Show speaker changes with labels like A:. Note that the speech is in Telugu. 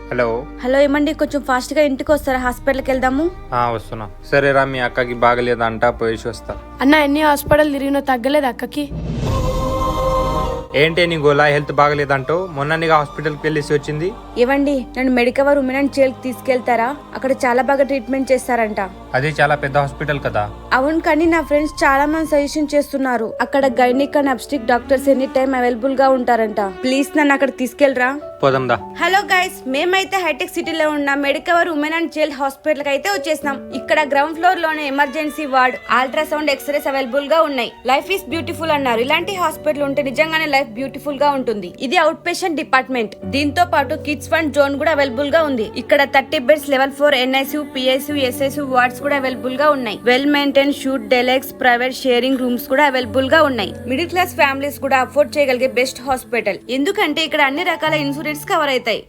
A: హలో.
B: హలో ఏమండి, కొంచెం ఫాస్ట్ గా ఇంటికి వస్తారా? హాస్పిటల్కి వెళ్దాము.
A: వస్తున్నా. సరేరా, మీ అక్కకి బాగలేదంట, పోయేసి వస్తా.
C: అన్న ఎన్ని హాస్పిటల్ తిరిగినా తగ్గలేదు అక్కకి.
A: ఏంటి నీ గోలా? హెల్త్ బాగలేదంటో మొన్ననిగా హాస్పిటల్కి వెళ్ళేసి వచ్చింది.
B: ఏవండి, నన్ను మెడికవర్ ఉమెన్ అండ్ చైల్డ్ తీసుకెళ్తారా? అక్కడ చాలా బాగా ట్రీట్మెంట్ చేస్తారంట.
A: అది చాలా పెద్ద హాస్పిటల్ కదా.
B: అవును, కానీ నా ఫ్రెండ్స్ చాలా మంది సజెషన్ చేస్తున్నారు. అక్కడ gynaec and obstetric doctors any time available గా ఉంటారంట. ప్లీజ్ నన్ను అక్కడ తీసుకెళ్లరా?
A: పోదాందా.
B: హలో గైస్, మేమైతే హైటెక్ సిటీలో ఉన్న Medicover women and child hospital కి అయితే వచ్చేసినాం. ఇక్కడ గ్రౌండ్ ఫ్లోర్ లోనే emergency ward, ultrasound, X-rays available గా ఉన్నాయి. లైఫ్ ఈస్ బ్యూటిఫుల్ అన్నారు. ఇలాంటి హాస్పిటల్ ఉంటే నిజంగానే లైఫ్ బ్యూటిఫుల్ గా ఉంటుంది. ఇది అవుట్ పేషెంట్ డిపార్ట్మెంట్. దీంతో పాటు కిడ్స్ ఫండ్ జోన్ కూడా అవైలబుల్ గా ఉంది. ఇక్కడ 30 beds, level 4 NICU, PICU, SICU wards కూడా అవైలబుల్ గా ఉన్నాయి. Well maintain suite, deluxe, private sharing rooms కూడా అవైలబుల్ గా ఉన్నాయి. మిడిల్ క్లాస్ ఫ్యామిలీస్ కూడా అఫోర్డ్ చేయగలిగే బెస్ట్ హాస్పిటల్. ఎందుకంటే ఇక్కడ అన్ని రకాల ఇన్సూరెన్స్ కవర్ అవుతాయి.